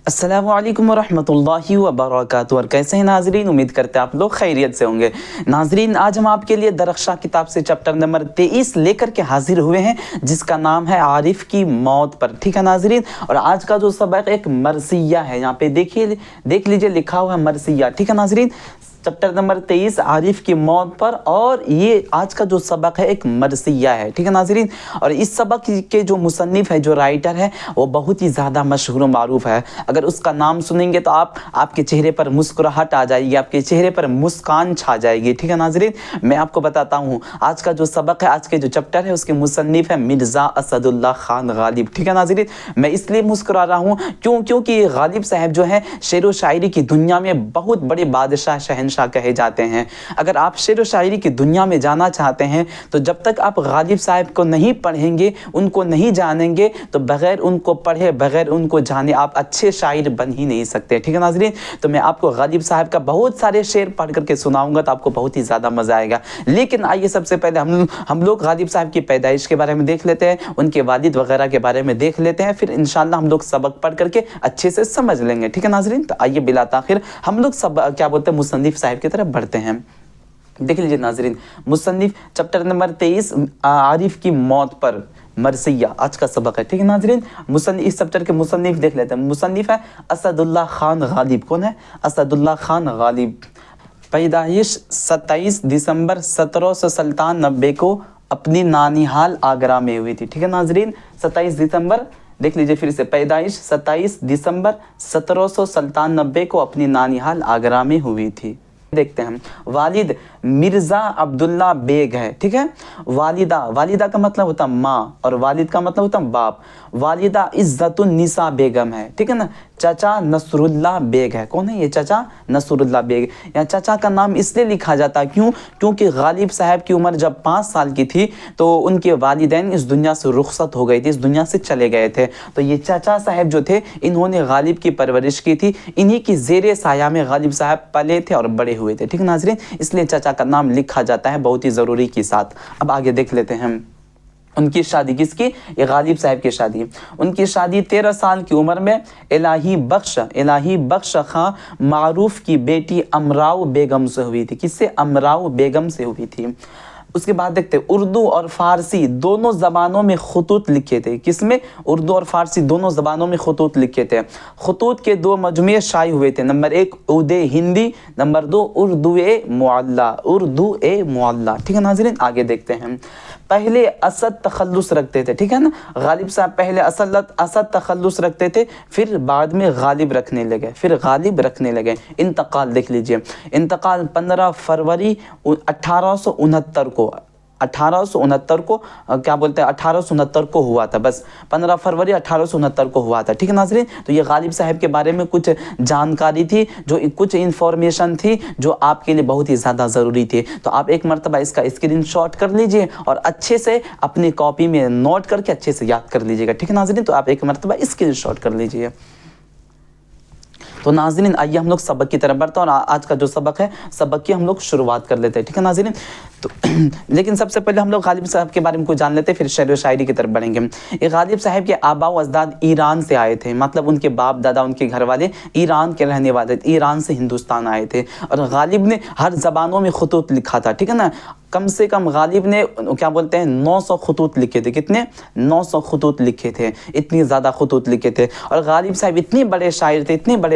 अस्सलामु अलैकुम वरहमतुल्लाहि वबरकातुहू। और कैसे हैं नाजरीन, उम्मीद करते हैं आप लोग खैरियत से होंगे। नाजरीन, आज हम आपके लिए दरख्शां किताब से चैप्टर नंबर 23 लेकर के हाजिर हुए हैं, जिसका नाम है आरिफ की मौत पर। ठीक है नाजरीन, और आज का जो सबक एक मरसिया है। यहाँ पे देखिए, देख लीजिए, लिखा हुआ है मरसिया। ठीक है नाजरीन, चैप्टर नंबर 23 आरिफ की मौत पर, और ये आज का जो सबक है एक मरसिया है। ठीक है नाजरीन, और इस सबक के जो मुसन्निफ है, जो राइटर है, वो बहुत ही ज़्यादा मशहूर मारूफ है। अगर उसका नाम सुनेंगे तो आपके चेहरे पर मुस्कुराहट आ जाएगी, आपके चेहरे पर मुस्कान छा जाएगी। ठीक है नाजरीन, मैं आपको बताता हूँ आज का जो सबक है, आज के जो चैप्टर है, उसके मुसन्निफ है मिर्ज़ा असदुल्ला खान गालिब। ठीक है नाजरीन, मैं इसलिए मुस्कुरा रहा हूँ क्योंकि गालिब साहब जो है शेर व शायरी की दुनिया में बहुत बड़े बादशाह शहंशाह कहे जाते हैं। अगर आप शेर व शायरी की दुनिया में जाना चाहते हैं तो जब तक आप गालिब साहब को नहीं पढ़ेंगे, उनको नहीं जानेंगे, तो बगैर उनको पढ़े, बगैर उनको जाने आप अच्छे शायर बन ही नहीं सकते। ठीक है नाजरीन, तो मैं आपको गालिब साहब का बहुत सारे शेर पढ़ करके सुनाऊंगा, तो आपको बहुत ही ज़्यादा मज़ा आएगा। लेकिन आइए सबसे पहले हम लोग गालिब साहब की पैदाइश के बारे में देख लेते हैं, उनके वालिद वगैरह के बारे में देख लेते हैं, फिर इंशाल्लाह हम लोग सबक पढ़ करके अच्छे से समझ लेंगे। ठीक है नाजरीन, तो आइए बिला ताखिर हम लोग सब क्या बोलते हैं मुसन्निफ साहब की तरफ बढ़ते हैं। देख लीजिए नाजरीन, मुसन्निफ चैप्टर नंबर 23 आरिफ की मौत पर मरसिया आज का सबक है। ठीक है नाजरीन, मुसन्निफ, इस चैप्टर के मुसन्निफ देख लेते हैं। मुसन्निफ है असदुल्ला खान गालिब। कौन है? असदुल्ला खान गालिब। पैदाइश 27 दिसंबर 1797 को अपनी नानिहाल आगरा में हुई थी। ठीक है नाजरीन, 27 दिसंबर, देख लीजिए फिर से, पैदाइश 27 दिसंबर 1797 को अपनी नानिहाल आगरा में हुई थी। देखते हैं, वालिद मिर्ज़ा अब्दुल्ला बेग है। ठीक है, वालिदा का मतलब होता माँ, और वालिद का मतलब होता बाप। वालिदा इज़्ज़तुन निसा बेगम है। ठीक है ना, चाचा नसरुल्लाह बेग है। कौन है ये चाचा? नसरुल्लाह बेग। यहाँ चाचा का नाम इसलिए लिखा जाता, क्योंकि गालिब साहब की उम्र जब 5 साल की थी तो उनके वालिदैन इस दुनिया से रुखसत हो गई थी, इस दुनिया से चले गए थे। तो ये चाचा साहब जो थे, इन्होंने गालिब की परवरिश की थी, इन्हीं की ज़ेरे साया में गालिब साहब पले थे और बड़े हुए थे। ठीक है नाजरीन, इसलिए चाचा का नाम लिखा जाता है बहुत ही ज़रूरी के साथ। अब आगे देख लेते हैं उनकी शादी। किसकी? ये गालिब साहब की शादी। उनकी शादी 13 साल की उम्र में इलाही बख्श खां मारूफ की बेटी अमराव बेगम से हुई थी। किससे? अमराव बेगम से हुई थी। उसके बाद देखते हैं, उर्दू और फारसी दोनों ज़बानों में खतूत लिखे थे। किसमें? उर्दू और फारसी दोनों ज़बानों में खतूत लिखे थे। खतूत के 2 मजमूए शाये हुए थे। नंबर 1 उर्दे हिंदी, नंबर 2 उर्दू ए मुअल्ला। ठीक है नाज़रीन, आगे देखते हैं। पहले असद तखल्लुस रखते थे। ठीक है ना, गालिब साहब पहले असद तखल्लुस रखते थे, फिर बाद में गालिब रखने लगे। इंतकाल देख लीजिए, इंतकाल 15 फरवरी 1869 को क्या बोलते हैं, 1869 को हुआ था। बस 15 फरवरी 1869 को हुआ था। ठीक है नाजरीन, तो ये गालिब साहब के बारे में कुछ जानकारी थी, जो कुछ इन्फॉर्मेशन थी जो आपके लिए बहुत ही ज़्यादा ज़रूरी थी। तो आप एक मरतबा इसका स्क्रीनशॉट कर लीजिए और अच्छे से अपनी कॉपी में नोट करके अच्छे से याद कर लीजिएगा। ठीक है नाजरीन, तो आप एक मरतबा स्क्रीनशॉट कर लीजिए। तो नाज़रीन, आइए हम लोग सबक की तरफ बढ़ते हैं, और आज का जो सबक है, सबक की हम लोग शुरुआत कर लेते हैं। ठीक है नाज़रीन, तो लेकिन सबसे पहले हम लोग गालिब साहब के बारे में कुछ जान लेते हैं, फिर शेर व शायरी की तरफ बढ़ेंगे। ये गालिब साहब के आबा व अजदाद ईरान से आए थे, मतलब उनके बाप दादा, उनके घर वाले ईरान के रहने वाले थे, ईरान से हिंदुस्तान आए थे। और गालिब ने हर ज़बानों में खतूत लिखा था। ठीक है ना, कम से कम गालिब ने क्या बोलते हैं 900 खतूत लिखे थे। कितने? 900 खतूत लिखे थे, इतनी ज़्यादा खतूत लिखे थे। और गालिब साहब इतने बड़े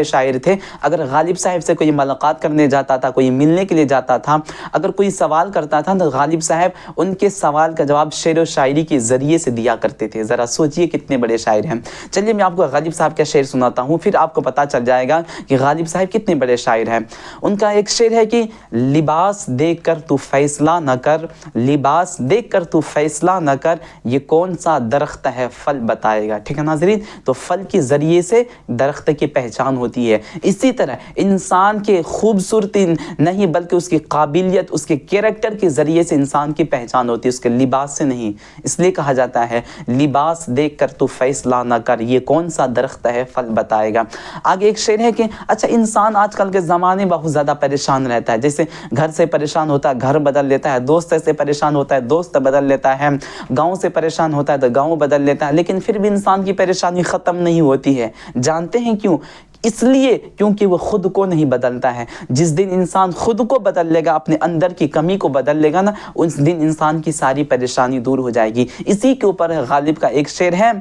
शायर थे, अगर गालिब साहब से कोई मुलाकात करने जाता था, कोई मिलने के लिए जाता था, अगर कोई सवाल करता था तो गालिब साहब उनके सवाल का जवाब शेर व शायरी के ज़रिए से दिया करते थे। ज़रा सोचिए कितने बड़े शायर हैं। चलिए मैं आपको गालिब साहब का शेर सुनाता हूँ, फिर आपको पता चल जाएगा कि गालिब साहब कितने बड़े शायर हैं। उनका एक शेर है कि लिबास देख कर तू फैसला न कर, लिबास देख कर तू फैसला न कर, ये कौन सा दरख्त है फल बताएगा। ठीक है नाजरीन, तो फल के ज़रिए से दरख्त की पहचान होती है। इसी तरह इंसान के खूबसूरती नहीं बल्कि उसकी काबिलियत, उसके कैरेक्टर के ज़रिए से इंसान की पहचान होती है, उसके लिबास से नहीं। इसलिए कहा जाता है लिबास देख कर तू फैसला ना कर, ये कौन सा दरख्त है फल बताएगा। आगे एक शेर है कि अच्छा, इंसान आजकल के ज़माने बहुत ज़्यादा परेशान रहता है। जैसे घर से परेशान होता है, घर बदल लेता है, है, दोस्त से परेशान होता है, दोस्त बदल लेता है, गांव से परेशान होता है तो गांव बदल लेता है, लेकिन फिर भी इंसान की परेशानी ख़त्म नहीं होती है। जानते हैं क्यों? इसलिए क्योंकि वो खुद को नहीं बदलता है। जिस दिन इंसान खुद को बदल लेगा, अपने अंदर की कमी को बदल लेगा ना, उस दिन इंसान की सारी परेशानी दूर हो जाएगी। इसी के ऊपर गालिब का एक शेर है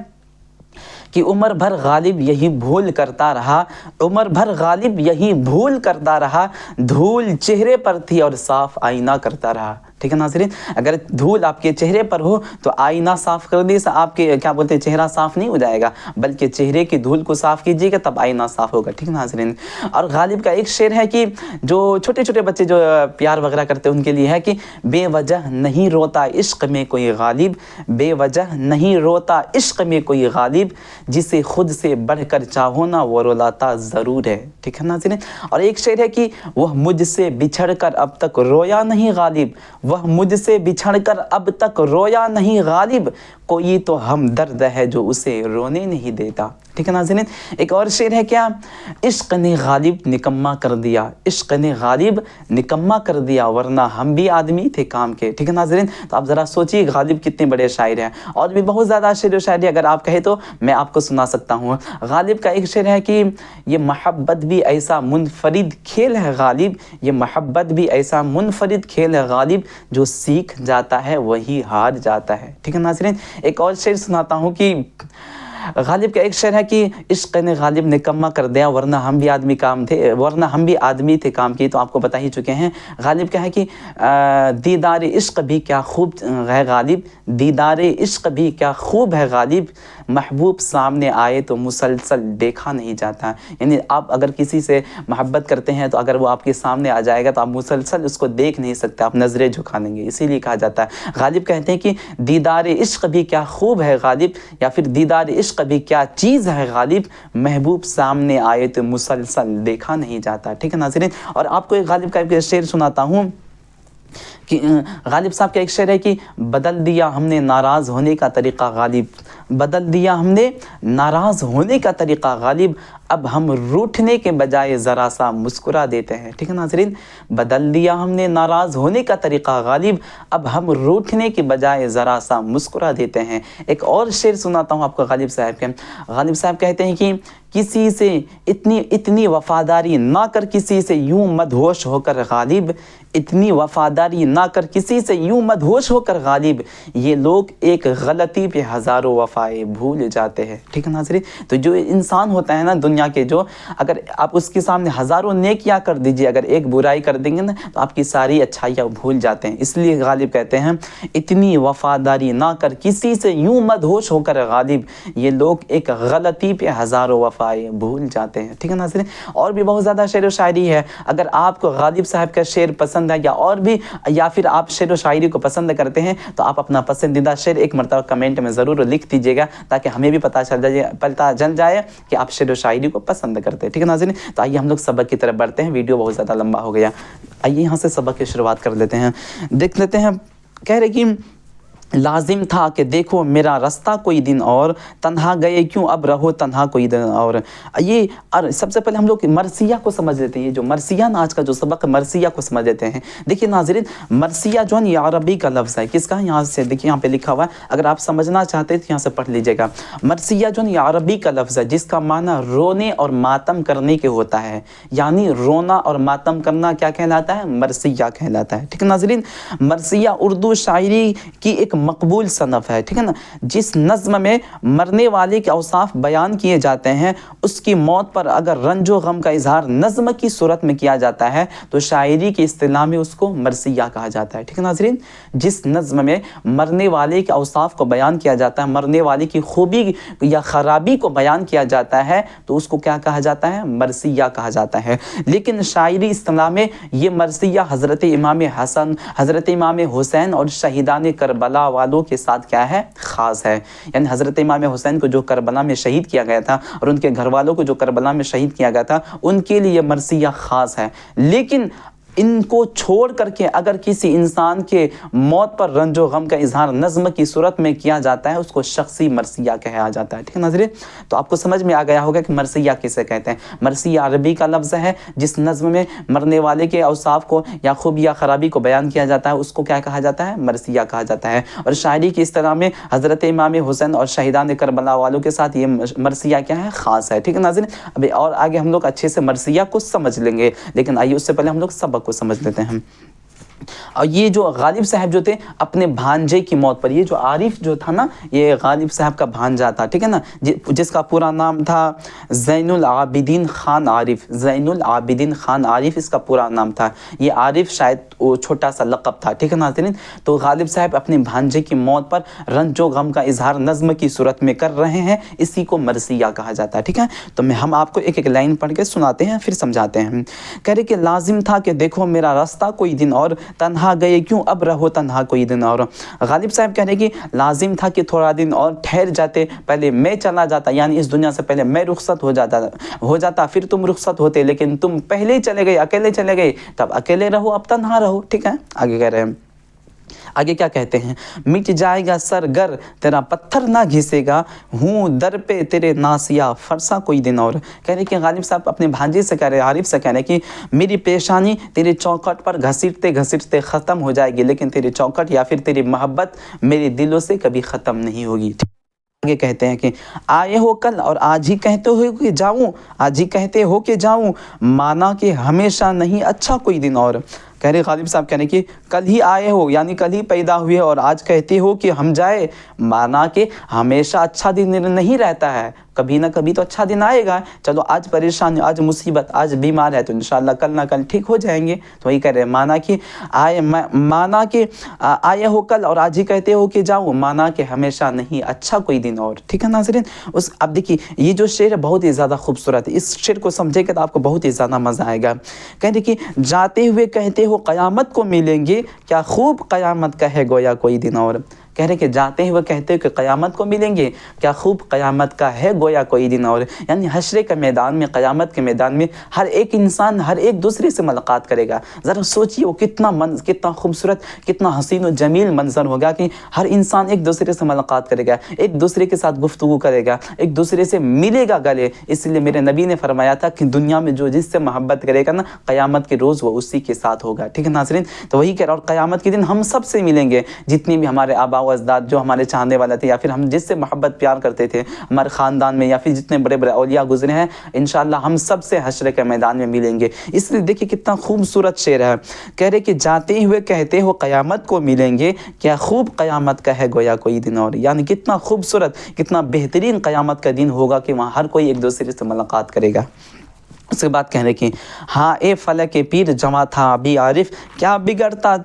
कि उम्र भर गालिब यही भूल करता रहा, उम्र भर गालिब यही भूल करता रहा, धूल चेहरे पर थी और साफ आईना करता रहा। ठीक है नाज़रीन, अगर धूल आपके चेहरे पर हो तो आईना साफ कर दी, आपके क्या बोलते हैं, चेहरा साफ नहीं हो जाएगा, बल्कि चेहरे की धूल को साफ कीजिएगा तब आईना साफ होगा। ठीक है नाज़रीन। और गालिब का एक शेर है कि जो छोटे छोटे बच्चे जो प्यार वगैरह करते हैं उनके लिए है कि बेवजह नहीं रोता इश्क में कोई गालिब, बेवजह नहीं रोता इश्क में कोई गालिब, जिसे खुद से बढ़कर चाहो ना वो रुलाता ज़रूर है। ठीक है नाज़रीन। और एक शेर है कि वह मुझसे बिछड़कर अब तक रोया नहीं गालिब, वह मुझसे बिछड़कर अब तक रोया नहीं गालिब, कोई तो हमदर्द है जो उसे रोने नहीं देता। ठीक है नाज़रीन। एक और शेर है क्या, इश्क ने गालिब निकम्मा कर दिया, इश्क ने गालिब निकम्मा कर दिया, वरना हम भी आदमी थे काम के। ठीक है नाज़रीन। तो आप ज़रा सोचिए गालिब कितने बड़े शायर हैं। और भी बहुत ज़्यादा शेर व शायरी अगर आप कहे तो मैं आपको सुना सकता हूँ। गालिब का एक शेर है कि ये मोहब्बत भी ऐसा मुनफरिद खेल है गालिब, ये मोहब्बत भी ऐसा मुनफरिद खेल है गालिब, जो सीख जाता है वही हार जाता है। ठीक है नाज़रीन। एक और शेर सुनाता हूँ कि गालिब का एक शेर है कि इश्क ने गालिब निकम्मा कर दिया, वरना हम भी आदमी काम थे, वरना हम भी आदमी थे काम की। तो आपको बता ही चुके हैं। गालिब क्या है कि दीदार इश्क भी क्या खूब है गालिब, दीदार इश्क भी क्या खूब है गालिब, महबूब सामने आए तो मुसलसल देखा नहीं जाता। यानी आप अगर किसी से मोहब्बत करते हैं तो अगर वो आपके सामने आ जाएगा तो आप मुसलसल उसको देख नहीं सकते, आप नज़रें झुका लेंगे। इसीलिए कहा जाता है, गालिब कहते हैं कि दीदार इश्क भी क्या खूब है गालिब, या फिर दीदार इश्क भी क्या चीज़ है गालिब, महबूब सामने आए तो मुसलसल देखा नहीं जाता। ठीक है नाज़रीन। और आपको एक गालिब का एक शेर सुनाता हूँ कि गालिब साहब का एक शेर है कि बदल दिया हमने नाराज़ होने का तरीक़ा गालिब, बदल दिया हमने नाराज़ होने का तरीक़ा गालिब, अब हम रूठने के बजाय ज़रा सा मुस्कुरा देते हैं। ठीक है नाज़रीन। बदल दिया हमने नाराज़ होने का तरीक़ा गालिब, अब हम रूठने के बजाय ज़रा सा मुस्कुरा देते हैं। एक और शेर सुनाता हूँ आपको गालिब साहब के। गालिब साहब कहते हैं कि किसी से इतनी वफ़ादारी ना कर किसी से यूं मदहोश होकर गालिब, इतनी वफ़ादारी ना कर किसी से यूं मदहोश होकर गालिब, ये लोग एक गलती पे हज़ारों वफ़ाएं भूल जाते हैं। ठीक है नाज़रीन। तो जो इंसान होता है ना दुनिया के, जो अगर आप उसके सामने हज़ारों नेकियां कर दीजिए, अगर एक बुराई कर देंगे ना तो आपकी सारी अच्छाइयाँ भूल जाते हैं। इसलिए गालिब कहते हैं इतनी वफ़ादारी ना कर किसी से यूं मदहोश होकर गालिब, ये लोग एक गलती पे हज़ारों वफ़ाएं भूल जाते हैं। ठीक है नाज़रीन। और भी बहुत ज़्यादा शेर व शायरी है। अगर आपको गालिब साहब का शेर पसंद है या फिर आप शेर व शायरी को पसंद करते हैं तो आप अपना पसंदीदा शेर एक मरतबा कमेंट में ज़रूर लिख दीजिएगा, ताकि हमें भी पता चल जाए कि आप शेर व शायरी को पसंद करते हैं। ठीक है नाज़रीन। तो आइए हम लोग सबक की तरफ बढ़ते हैं, वीडियो बहुत ज़्यादा लंबा हो गया। आइए यहाँ से सबक की शुरुआत कर लेते हैं। देख लेते हैं। कह रहे कि लाजिम था कि देखो मेरा रास्ता कोई दिन और, तन्हा गए क्यों अब रहो तन्हा कोई दिन और। ये और सबसे पहले हम लोग मरसिया को समझ लेते हैं। ये जो मरसिया ना, आज का जो सबक मरसिया को समझ लेते हैं। देखिए नाज़रीन, मरसिया जो है ये अरबी का लफ्ज़ है। किसका? यहाँ से देखिए, यहाँ पे लिखा हुआ है, अगर आप समझना चाहते हैं तो यहाँ से पढ़ लीजिएगा। मरसिया जो है ये अरबी का लफ्ज़ है, जिसका माना रोने और मातम करने के होता है। यानी रोना और मातम करना क्या कहलाता है? मरसिया कहलाता है। ठीक है नाज़रीन। मरसिया उर्दू शायरी की एक मकबूल सनफ़ है। ठीक है ना। जिस नज़्म में मरने वाले के औसाफ बयान किए जाते हैं, उसकी मौत पर अगर रंजो गम का इजहार नज़्म की सूरत में किया जाता है तो शायरी की इस्तिलाह में उसको मरसिया कहा जाता है। ठीक है नाज़रीन। जिस नज़्म में मरने वाले के औसाफ को बयान किया जाता है, मरने वाले की खूबी या ख़राबी को बयान किया जाता है, तो उसको क्या कहा जाता है? मरसिया कहा जाता है। लेकिन शायरी इस्तिलाह में ये मरसिया हज़रत इमाम हसन, हज़रत इमाम हुसैन और शहीदान करबला वालों के साथ क्या है? ख़ास है। यानी हज़रत इमाम हुसैन को जो करबला में शहीद किया गया था और उनके घर वालों को जो करबला में शहीद किया गया था, उनके लिए मरसिया ख़ास है। लेकिन ان کو چھوڑ کر کے اگر کسی انسان کے موت پر رنج و غم کا اظہار نظم کی صورت میں کیا جاتا ہے اس کو شخصی مرثیہ کہا جاتا ہے، ٹھیک ہے ناظرین؟ تو آپ کو سمجھ میں آ گیا ہوگا کہ مرثیہ کسے کہتے ہیں۔ مرثیہ عربی کا لفظ ہے جس نظم میں مرنے والے کے اوصاف کو یا خوبی یا خرابی کو بیان کیا جاتا ہے، اس کو کیا کہا جاتا ہے؟ مرثیہ کہا جاتا ہے۔ اور شاعری کی اصطلاح میں حضرت امام حسین اور شہیدان کربلا والوں کے ساتھ یہ مرثیہ کیا ہے؟ خاص ہے، ٹھیک ہے ناظرین؟ ابھی اور آگے ہم لوگ اچھے سے مرثیہ کو سمجھ لیں گے، لیکن آئیے اس سے پہلے ہم لوگ سبق کو سمجھ لیتے ہیں۔ اور یہ جو غالب صاحب جو تھے اپنے بھانجے کی موت پر، یہ جو عارف جو تھا نا، یہ غالب صاحب کا بھانجا تھا، ٹھیک ہے نا، جس کا پورا نام تھا زین العابدین خان عارف، زین العابدین خان عارف اس کا پورا نام تھا۔ یہ عارف شاید وہ چھوٹا سا لقب تھا، ٹھیک ہے ناظرین؟ تو غالب صاحب اپنے بھانجے کی موت پر رنج و غم کا اظہار نظم کی صورت میں کر رہے ہیں، اسی کو مرثیہ کہا جاتا ہے، ٹھیک ہے؟ تو ہم آپ کو ایک ایک لائن پڑھ کے سناتے ہیں پھر سمجھاتے ہیں۔ کہہ رہے کہ لازم تھا کہ دیکھو میرا راستہ کوئی دن اور، تنہا گئے کیوں اب رہو تنہا کوئی دن اور۔ غالب صاحب کہہ رہے کہ لازم تھا کہ تھوڑا دن اور ٹھہر جاتے، پہلے میں چلا جاتا، یعنی اس دنیا سے پہلے میں رخصت ہو جاتا پھر تم رخصت ہوتے، لیکن تم پہلے ہی چلے گئے، اکیلے چلے گئے، تب اکیلے رہو اب تنہا رہو، ٹھیک ہے؟ آگے کہہ رہے ہیں، آگے کیا کہتے ہیں؟ مٹ جائے گا سر گر تیرا پتھر نہ گھسے گا، ہوں در پہ تیرے ناسیہ فرسا کوئی دن اور۔ کہہ رہے کہ غالب صاحب اپنے بھانجے سے کہہ رہے، عارف سے کہہ رہے کہ میری پیشانی تیرے چوکھٹ پر گھسیٹتے گھسیٹتے ختم ہو جائے گی، لیکن تیری چوکھٹ یا پھر تیری محبت میرے دلوں سے کبھی ختم نہیں ہوگی۔ آگے کہتے ہیں کہ آئے ہو کل اور آج ہی کہتے ہو کہ جاؤں، آج ہی کہتے ہو کہ جاؤں، مانا کہ ہمیشہ نہیں اچھا کوئی دن اور۔ کہہ رہے غالب صاحب کہہ رہے کہ کل ہی آئے ہو یعنی کل ہی پیدا ہوئے اور آج کہتے ہو کہ ہم جائے، مانا کہ ہمیشہ اچھا دن نہیں رہتا ہے، کبھی نہ کبھی تو اچھا دن آئے گا، چلو آج پریشانی، آج مصیبت، آج بیمار ہے تو انشاءاللہ کل نہ کل ٹھیک ہو جائیں گے۔ تو وہی کہہ رہے ہیں مانا کہ آئے ہو کل اور آج ہی کہتے ہو کہ جاؤ، مانا کہ ہمیشہ نہیں اچھا کوئی دن اور، ٹھیک ہے ناظرین؟ اب دیکھیے یہ جو شعر ہے بہت ہی زیادہ خوبصورت ہے، اس شعر کو سمجھے گا تو آپ کو بہت ہی زیادہ مزہ آئے گا۔ کہہ رہے کہ جاتے ہوئے کہتے ہو قیامت کو ملیں گے، کیا خوب قیامت کا ہے گویا کوئی دن اور۔ کہہ رہے کہ جاتے ہوئے کہتے ہیں کہ قیامت کو ملیں گے، کیا خوب قیامت کا ہے گویا کوئی دن اور، یعنی حشر کے میدان میں، قیامت کے میدان میں ہر ایک انسان ہر ایک دوسرے سے ملاقات کرے گا۔ ذرا سوچیے وہ کتنا خوبصورت، کتنا حسین و جمیل منظر ہوگا کہ ہر انسان ایک دوسرے سے ملاقات کرے گا، ایک دوسرے کے ساتھ گفتگو کرے گا، ایک دوسرے سے ملے گا گلے۔ اس لیے میرے نبی نے فرمایا تھا کہ دنیا میں جو جس سے محبت کرے گا نا، قیامت کے روز وہ اسی کے ساتھ ہوگا، ٹھیک ہے ناظرین؟ تو وہی کہہ رہا، اور قیامت کے دن ہم سب سے ملیں گے، جتنی بھی ہمارے آباء و اجداد جو ہمارے چاہنے والے تھے، یا پھر ہم جس سے محبت پیار کرتے تھے ہمارے خاندان میں، یا پھر جتنے بڑے بڑے اولیاء گزرے ہیں، انشاءاللہ ہم سب سے حشر کے میدان میں ملیں گے۔ اس لیے دیکھیں کتنا خوبصورت شعر ہے۔ کہہ رہے کہ جاتے ہوئے کہتے ہو قیامت کو ملیں گے، کیا خوب قیامت کا ہے گویا کوئی دن اور، یعنی کتنا خوبصورت، کتنا بہترین قیامت کا دن ہوگا کہ وہاں ہر کوئی ایک دوسرے سے ملاقات کرے گا۔ اس کے بعد کہنے کی، ہاں اے فلک پیر جمع تھا ابھی عارف، کیا بگڑتا،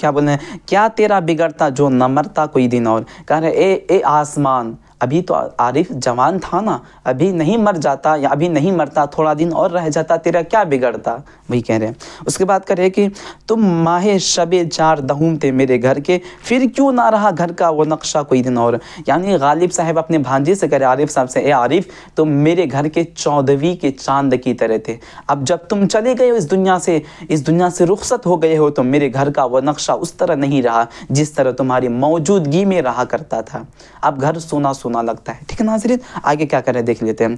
کیا بولے، کیا تیرا بگڑتا جو نہ مرتا کوئی دن اور۔ کہہ رہے اے آسمان، ابھی تو عارف جوان تھا نا، ابھی نہیں مر جاتا یا ابھی نہیں مرتا، تھوڑا دن اور رہ جاتا، تیرا کیا بگڑتا، وہی کہہ رہے ہیں۔ اس کے بعد کہہ رہے کہ تم ماہ شب چار دہوم تھے میرے گھر کے، پھر کیوں نہ رہا گھر کا وہ نقشہ کوئی دن اور۔ یعنی غالب صاحب اپنے بھانجے سے کہہ رہے عارف صاحب سے، اے عارف تم میرے گھر کے 14ویں کے چاند کی طرح تھے، اب جب تم چلے گئے اس دنیا سے رخصت ہو گئے ہو تو میرے گھر کا وہ نقشہ اس طرح نہیں رہا جس طرح تمہاری موجودگی میں رہا کرتا تھا، اب گھر سونا سونا لگتا ہے، ٹھیک ہے ناظرین؟ آگے کیا کرے دیکھ لیتے ہیں۔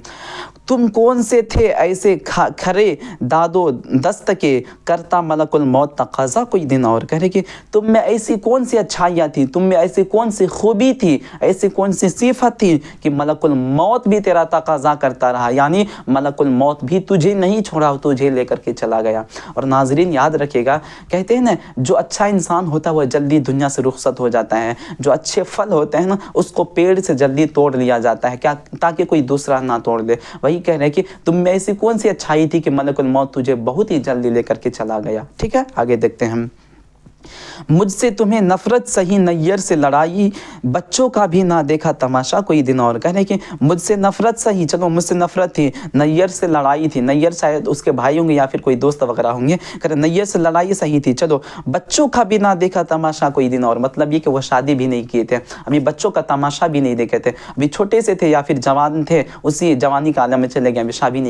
تم کون سے تھے ایسے کھرے داد و دست کے، کرتا ملک الموت تقاضا کوئی دن اور۔ کہہ رہے کہ تم میں ایسی کون سی اچھائیاں تھیں، تم میں ایسی کون سی خوبی تھی، ایسی کون سی صفت تھی کہ ملک الموت بھی تیرا تقاضا کرتا رہا، یعنی ملک الموت بھی تجھے نہیں چھوڑا، تجھے لے کر کے چلا گیا۔ اور ناظرین یاد رکھے گا، کہتے ہیں نا جو اچھا انسان ہوتا ہے وہ جلدی دنیا سے رخصت ہو جاتا ہے، جو اچھے پھل ہوتے ہیں نا اس کو پیڑ سے جلدی توڑ لیا جاتا ہے، کیا تاکہ کوئی دوسرا نہ توڑ لے۔ وہی کہہ رہے ہیں کہ تم میں ایسی کون سی اچھائی تھی کہ ملک الموت تجھے بہت ہی جلدی لے کر کے چلا گیا، ٹھیک ہے؟ آگے دیکھتے ہیں ہم۔ मुझ से तुम्हें नफरत सही नैयर से लड़ाई, बच्चों का भी ना देखा तमाशा कोई दिन और। कहने कि मुझसे नफरत सही, चलो मुझसे नफरत थी, नैयर से लड़ाई थी, नैयर शायद उसके भाई होंगे या फिर कोई दोस्त वगैरह होंगे, कह नैयर से लड़ाई सही थी, चलो बच्चों का भी ना देखा तमाशा कोई दिन और। मतलब ये कि वो शादी भी नहीं किए थे, अभी बच्चों का तमाशा भी नहीं देखे थे, अभी छोटे से थे या फिर जवान थे, उसी जवानी का आलम में चले गए, अभी शादी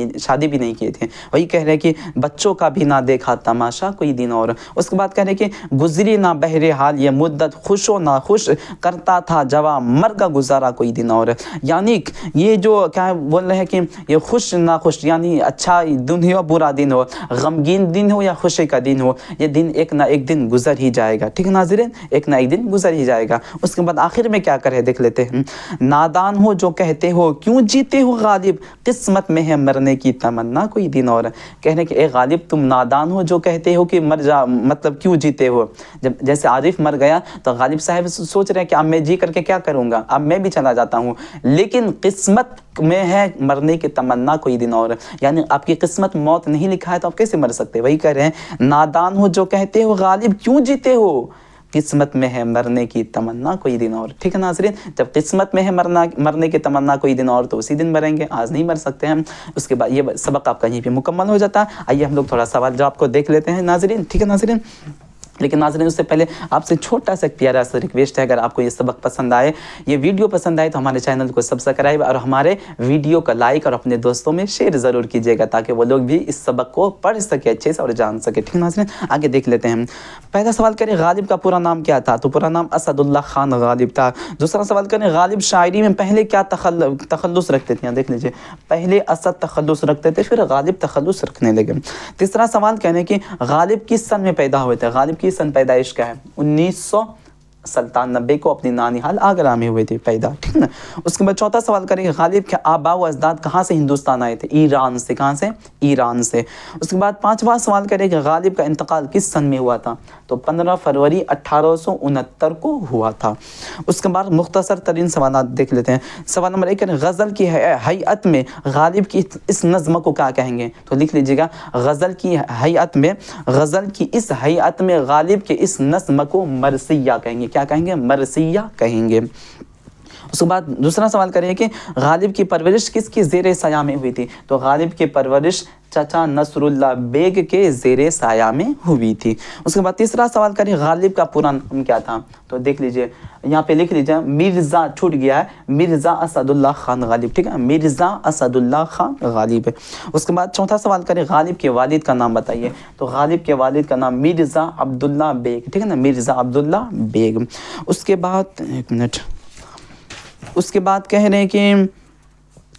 भी नहीं किए थे। वही कह रहे कि बच्चों का भी ना देखा तमाशा कोई दिन और। उसके बाद कह रहे कि गुजरी ना बहरे हाल ये मुद्दत, खुशो ना खुश करता था जवा मर का गुजारा कोई दिन और। यानी ये जो क्या बोल रहे हैं कि ये खुश ना खुश, यानी अच्छा दिन हो बुरा दिन हो, गमगीन दिन हो या खुशी का दिन हो, ये दिन एक ना एक दिन गुजर ही जाएगा। ठीक है नाज़रीन, एक ना एक दिन गुजर ही जाएगा। उसके बाद आखिर में क्या करे देख लेते हैं। नादान हो जो कहते हो क्यों जीते हो गालिब, किस्मत में है मरने की तमन्ना कोई दिन और। कहने के ए गालिब तुम नादान हो जो कहते हो कि मर जा, मतलब क्यों जीते हो। जब जैसे आरिफ मर गया तो गालिब साहब सोच रहे हैं कि अब मैं जी करके क्या करूँगा, अब मैं भी चला जाता हूँ, लेकिन किस्मत में है मरने की तमन्ना कोई दिन और। यानी आपकी किस्मत मौत नहीं लिखा है तो आप कैसे मर सकते। वही कह रहे हैं नादान हो जो कहते हो गालिब क्यों जीते हो, किस्मत में है मरने की तमन्ना कोई दिन और। ठीक है नाज़रीन, जब किस्मत में है मरने की तमन्ना कोई दिन और तो उसी दिन मरेंगे, आज नहीं मर सकते हम। उसके बाद ये सबक आपका यहीं पे मुकम्मल हो जाता है। आइए हम लोग थोड़ा सवाल जवाब को देख लेते हैं नाज़रीन। ठीक है नाज़रीन, लेकिन नाज़रीन उससे पहले आपसे छोटा सा प्यारा सा रिक्वेस्ट है, अगर आपको ये सबक पसंद आए, ये वीडियो पसंद आए तो हमारे चैनल को सब्सक्राइब और हमारे वीडियो का लाइक और अपने दोस्तों में शेयर ज़रूर कीजिएगा, ताकि वो लोग भी इस सबक को पढ़ सके अच्छे से और जान सके। ठीक है नाज़रीन, आगे देख लेते हैं। पहला सवाल करें गालिब का पूरा नाम क्या था, तो पूरा नाम असदुल्ला खान गालिब था। दूसरा सवाल करें गालिब शायरी में पहले क्या तखल्लुस रखते थे, यहाँ देख लीजिए, पहले असद तखल्लुस रखते थे फिर गालिब तखल्लुस रखने लगे। तीसरा सवाल कहने कि गालिब किस सन में पैदा हुए थे, गालिब सन पैदाइश का है 1997 को अपनी नानिहाल आगरा में हुए थे पैदा। ठीक है ना। उसके बाद चौथा सवाल करेंगे गालिब के आबा व अजदाद कहाँ से हिंदुस्तान आए थे, ईरान से। कहाँ से, ईरान से। उसके बाद पांचवा सवाल करेंगे गालिब का इंतकाल किस सन में हुआ था, तो 15 फरवरी 1869 को हुआ था। उसके बाद मुख्तसर तरीन सवाल देख लेते हैं। सवाल नंबर 1, गज़ल की हैयत में गालिब की इस नज़्म को क्या कहेंगे, तो लिख लीजिएगा गज़ल की हैयत में, गज़ल की इस हैयत में गालिब के इस नज़्म को मरसिया कहेंगे। क्या कहेंगे, मरसिया कहेंगे। उसके बाद दूसरा सवाल करें कि गालिब की परवरिश किसकी ज़ेरे साया में हुई थी, तो गालिब की परवरिश चाचा नसरुल्लाह बेग के ज़ेरे साया में हुई थी। उसके बाद तीसरा सवाल करें गालिब का पूरा नाम क्या था, तो देख लीजिए यहाँ पे लिख लीजिए, मिर्ज़ा छूट गया है, मिर्ज़ा असदुल्ला खान गालिब। ठीक है, मिर्ज़ा असदुल्ला खान गालिब। उसके बाद चौथा सवाल करें गालिब के वालिद का नाम बताइए, तो गालिब के वालिद का नाम मिर्ज़ा अब्दुल्ला बेग। ठीक है ना, मिर्ज़ा अब्दुल्ला बेग। उसके बाद एक मिनट, उसके बाद कह रहे हैं कि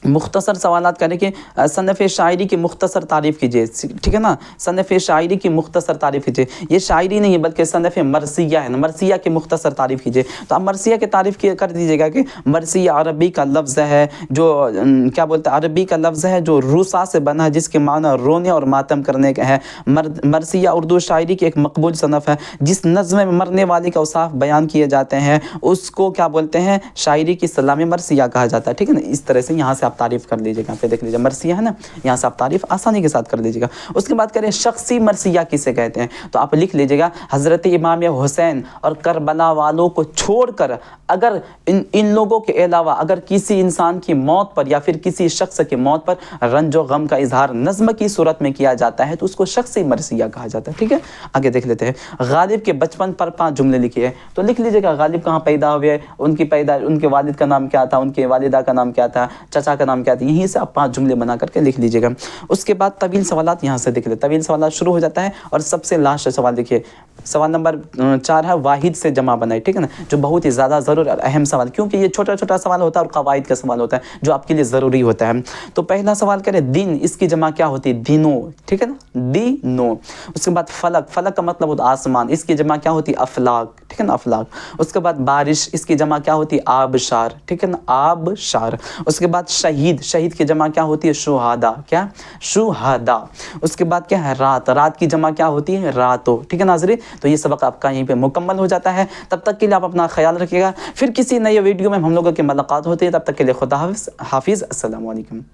मुख्तसर सवालात करें कि सनफ़ शायरी की मुख्तसर तारीफ़ कीजिए। ठीक है ना, सनफ़ शायरी की मुख्तसर तारीफ़ कीजिए। ये शायरी नहीं है बल्कि सनफ़ मरसिया है, मरसिया की मुख्तसर तारीफ़ कीजिए। तो आप मरसिया की तारीफ़ कर दीजिएगा कि मरसिया अरबी का लफ्ज़ है जो क्या बोलते हैं, अरबी का लफ्ज़ है जो रूसा से बना है, जिसके माना रोने और मातम करने का है। मरसिया उर्दू शायरी की एक मकबूल सनफ़ है। जिस नज़्म में मरने वाले का औसाफ बयान किए जाते हैं उसको क्या बोलते हैं, शायरी की सलामी मरसिया कहा जाता है। ठीक है ना, इस तरह से यहाँ से तारीफ़ कर लीजिएगा। यहाँ पे देख लीजिए मरसिया है ना, यहाँ से आप तारीफ़ आसानी के साथ कर लीजिएगा। उसके बाद करें शख्सी मरसिया किसे कहते हैं, तो आप लिख लीजिएगा हज़रत इमाम हुसैन और करबला वालों को छोड़कर अगर इन लोगों के अलावा अगर किसी इंसान की मौत पर या फिर किसी शख्स की मौत पर रंजो गम का इजहार नज़्म की सूरत में किया जाता है तो उसको शख्सी मरसिया कहा जाता है। ठीक है, आगे देख लेते हैं। गालिब के बचपन पर 5 जुमले लिखिए, तो लिख लीजिएगा गालिब कहाँ पैदा हुए, उनके वालिद का नाम क्या था, उनके वालिदा का नाम क्या था, चाचा का नाम क्या था, यहीं से आप 5 जुमले बना करके लिख लीजिएगा। उसके बाद तवील सवालात यहाँ से देख ले, तवील सवालात शुरू हो जाता है और सबसे लास्ट सवाल देखिए, सवाल नंबर 4 है वाहिद से जमा बनाए। ठीक है ना, जो बहुत ही ज़्यादा ज़रूरी और अहम सवाल, क्योंकि ये छोटा छोटा सवाल होता है और कवायद का सवाल होता है जो आपके लिए ज़रूरी होता है। तो पहला सवाल करें दिन, इसकी जमा क्या होती है, दिनों। ठीक है ना, दिनों। उसके बाद फलक, फलक का मतलब होता है आसमान, इसकी जमा क्या होती है, अफलाक। ठीक है ना, अफलाक। उसके बाद बारिश, इसकी जमा क्या होती है, आबशार। ठीक है ना, आबशार। उसके बाद शहीद, शहीद की जमा क्या होती है, शुहादा। क्या, शुहादा। उसके बाद क्या है, रात, रात की जमा क्या होती है, रातों। ठीक है नाज़रीन, तो ये सबक आपका यहीं पे मुकम्मल हो जाता है। तब तक के लिए आप अपना ख्याल रखिएगा, फिर किसी नए वीडियो में हम लोगों की मुलाकात होती है, तब तक के लिए खुदा हाफिज़। अस्सलामु अलैकुम।